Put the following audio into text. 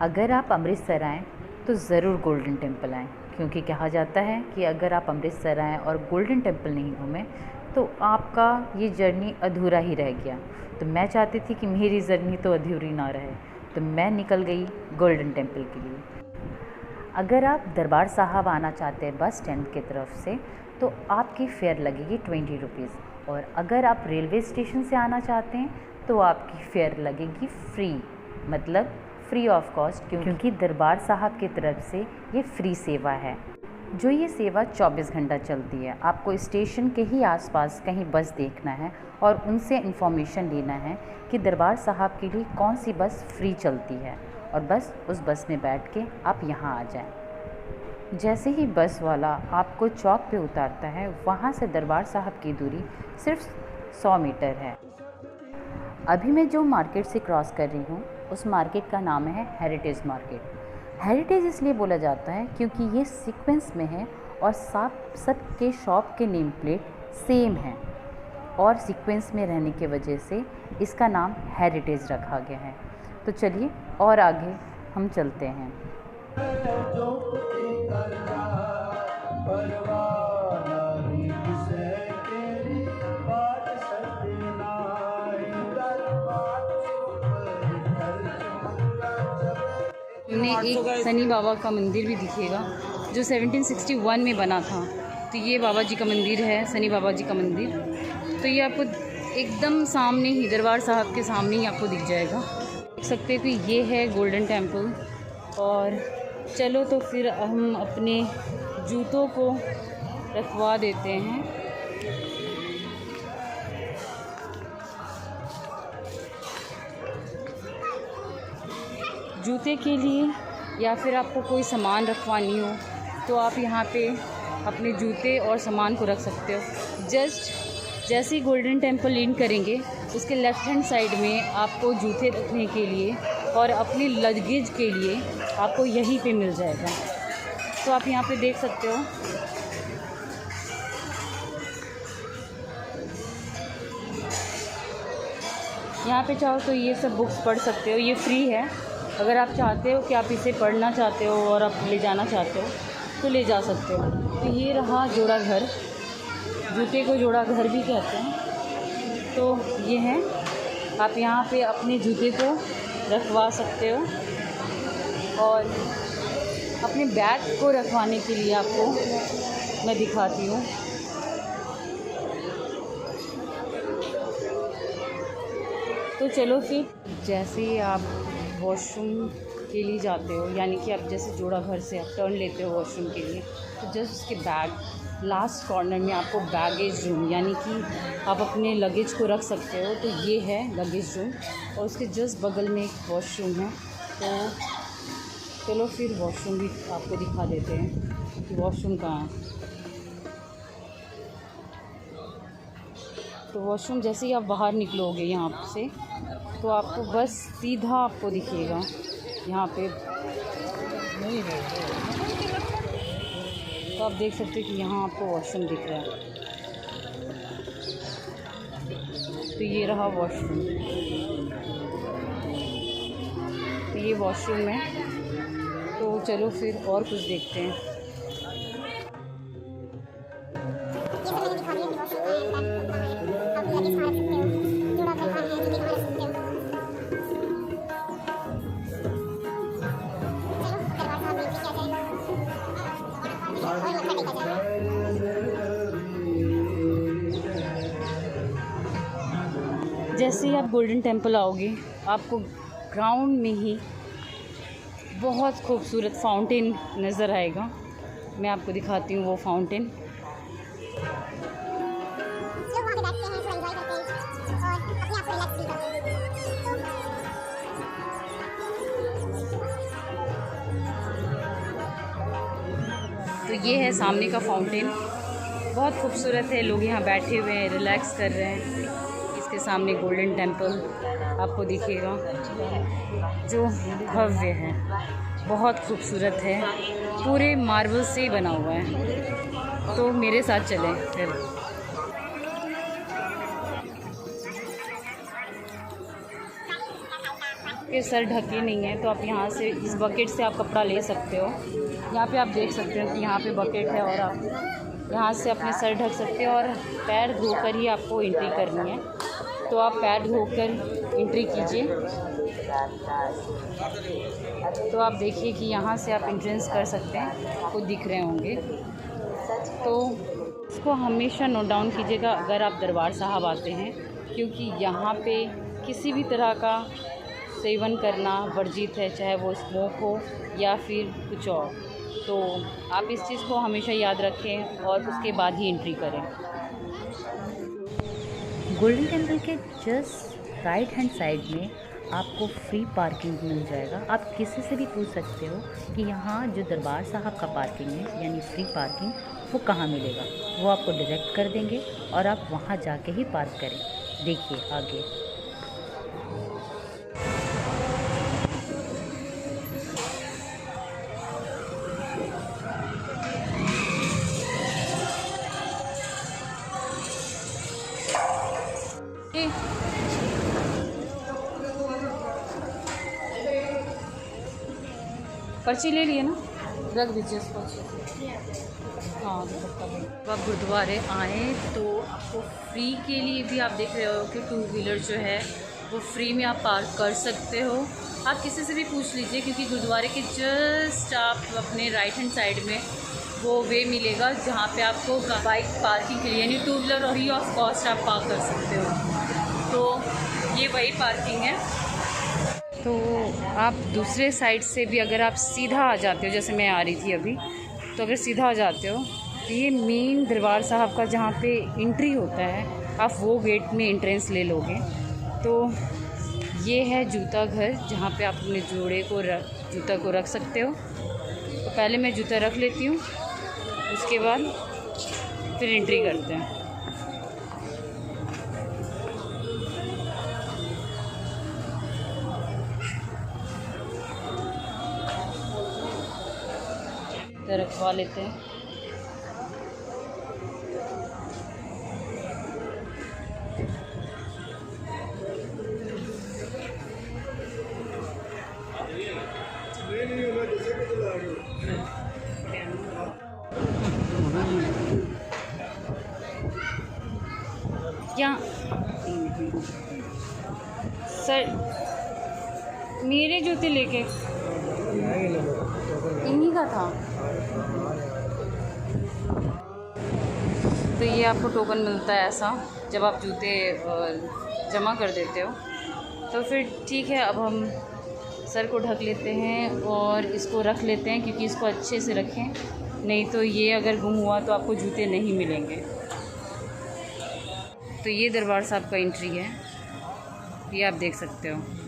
अगर आप अमृतसर आएँ तो ज़रूर गोल्डन टेम्पल आएँ, क्योंकि कहा जाता है कि अगर आप अमृतसर आएँ और गोल्डन टेम्पल नहीं घूमें तो आपका ये जर्नी अधूरा ही रह गया। तो मैं चाहती थी कि मेरी जर्नी तो अधूरी ना रहे, तो मैं निकल गई गोल्डन टेम्पल के लिए। अगर आप दरबार साहब आना चाहते हैं बस स्टैंड की तरफ से तो आपकी फ़ेयर लगेगी 20 रुपीज़, और अगर आप रेलवे स्टेशन से आना चाहते हैं तो आपकी फ़ेयर लगेगी फ्री, मतलब फ्री ऑफ कॉस्ट, क्योंकि दरबार साहब की तरफ से ये फ्री सेवा है। जो ये सेवा 24 घंटा चलती है। आपको स्टेशन के ही आसपास कहीं बस देखना है और उनसे इन्फॉर्मेशन लेना है कि दरबार साहब के लिए कौन सी बस फ्री चलती है, और बस उस बस में बैठ के आप यहाँ आ जाएं। जैसे ही बस वाला आपको चौक पे उतारता है, वहाँ से दरबार साहब की दूरी सिर्फ 100 मीटर है। अभी मैं जो मार्केट से क्रॉस कर रही हूँ उस मार्केट का नाम है हेरिटेज मार्केट। हेरिटेज इसलिए बोला जाता है क्योंकि ये सीक्वेंस में है और सबके शॉप के नेम प्लेट सेम हैं, और सीक्वेंस में रहने की वजह से इसका नाम हेरिटेज रखा गया है। तो चलिए और आगे हम चलते हैं। हमने एक सनी बाबा का मंदिर भी दिखेगा जो 1761 में बना था। तो ये बाबा जी का मंदिर है, सनी बाबा जी का मंदिर। तो ये आपको एकदम सामने ही, दरबार साहब के सामने ही आपको दिख जाएगा। देख सकते हैं कि ये है गोल्डन टेम्पल। और चलो तो फिर हम अपने जूतों को रखवा देते हैं। जूते के लिए या फिर आपको कोई सामान रखवानी हो तो आप यहाँ पे अपने जूते और सामान को रख सकते हो। जस्ट जैसे ही गोल्डन टेम्पल इन करेंगे उसके लेफ़्ट हैंड साइड में आपको जूते रखने के लिए और अपनी लगेज के लिए आपको यहीं पे मिल जाएगा। तो आप यहाँ पे देख सकते हो। यहाँ पे चाहो तो ये सब बुक्स पढ़ सकते हो, ये फ्री है। अगर आप चाहते हो कि आप इसे पढ़ना चाहते हो और आप ले जाना चाहते हो तो ले जा सकते हो। तो ये रहा जोड़ा घर, जूते को जोड़ा घर भी कहते हैं। तो ये है, आप यहाँ पे अपने जूते को रखवा सकते हो। और अपने बैग को रखवाने के लिए आपको मैं दिखाती हूँ। तो चलो फिर, जैसे ही आप वॉशरूम के लिए जाते हो, यानी कि आप जैसे जोड़ा घर से आप टर्न लेते हो वॉशरूम के लिए, तो जस्ट उसके बैग लास्ट कॉर्नर में आपको बैगेज रूम, यानी कि आप अपने लगेज को रख सकते हो। तो ये है लगेज रूम, और उसके जस्ट बगल में एक वॉशरूम है। तो चलो फिर वॉशरूम भी आपको दिखा देते हैं कि वॉशरूम कहाँ है। तो वॉशरूम जैसे ही आप बाहर निकलोगे यहाँ से, तो आपको बस सीधा आपको दिखेगा यहाँ पे। तो आप देख सकते हो कि यहाँ आपको वॉशरूम दिख रहा है। तो ये रहा वॉशरूम, तो ये वॉशरूम है। तो चलो फिर और कुछ देखते हैं। जैसे ही आप गोल्डन टेम्पल आओगे, आपको ग्राउंड में ही बहुत खूबसूरत फाउंटेन नज़र आएगा। मैं आपको दिखाती हूँ वो फाउंटेन। तो ये है सामने का फाउंटेन। बहुत खूबसूरत है। लोग यहाँ बैठे हुए हैं, रिलैक्स कर रहे हैं। इसके सामने गोल्डन टेम्पल आपको दिखेगा जो भव्य है, बहुत खूबसूरत है, पूरे मार्बल से ही बना हुआ है। तो मेरे साथ चलें फिर। के सर ढके नहीं है तो आप यहाँ से इस बकेट से आप कपड़ा ले सकते हो। यहाँ पे आप देख सकते हो कि यहाँ पे बकेट है और आप यहाँ से अपने सर ढक सकते हो और पैर धोकर ही आपको एंट्री करनी है। तो आप पैर धोकर एंट्री कीजिए। तो आप देखिए कि यहाँ से आप एंट्रेंस कर सकते हैं, आपको दिख रहे होंगे। तो इसको हमेशा नोट डाउन कीजिएगा अगर आप दरबार साहब आते हैं, क्योंकि यहाँ पे किसी भी तरह का सेवन करना वर्जित है, चाहे वो स्मोक हो या फिर कुछ और। तो आप इस चीज़ को हमेशा याद रखें और उसके बाद ही एंट्री करें। गोल्डन टेम्पल के जस्ट राइट हैंड साइड में आपको फ्री पार्किंग मिल जाएगा। आप किसी से भी पूछ सकते हो कि यहाँ जो दरबार साहब का पार्किंग है यानी फ्री पार्किंग वो कहाँ मिलेगा, वो आपको डायरेक्ट कर देंगे और आप वहाँ जाके ही पार्क करें। देखिए आगे। पर्ची ले लिए ना, रख दीजिए उस पर्ची। हाँ जब आप गुरुद्वारे आएँ तो आपको फ्री के लिए भी आप देख रहे हो कि 2 व्हीलर जो है वो फ्री में आप पार्क कर सकते हो। आप किसी से भी पूछ लीजिए, क्योंकि गुरुद्वारे के जस्ट आप अपने राइट हैंड साइड में वो वे मिलेगा जहाँ पे आपको बाइक पार्किंग के लिए यानी 2 व्हीलर और ही ऑफ कॉस्ट आप पार्क कर सकते हो। तो ये वही पार्किंग है। तो आप दूसरे साइड से भी अगर आप सीधा आ जाते हो, जैसे मैं आ रही थी अभी, तो अगर सीधा आ जाते हो तो ये मेन दरबार साहब का जहाँ पे एंट्री होता है, आप वो गेट में एंट्रेंस ले लोगे। तो ये है जूता घर, जहाँ पे आप अपने जूता को रख सकते हो। तो पहले मैं जूता रख लेती हूँ, उसके बाद फिर एंट्री करते हैं। तो रखवा लेते हैं। क्या सर मेरे जूते लेके इन्हीं का था। तो ये आपको टोकन मिलता है ऐसा जब आप जूते जमा कर देते हो। तो फिर ठीक है, अब हम सर को ढक लेते हैं और इसको रख लेते हैं, क्योंकि इसको अच्छे से रखें, नहीं तो ये अगर गुम हुआ तो आपको जूते नहीं मिलेंगे। तो ये दरबार साहब का एंट्री है, ये आप देख सकते हो।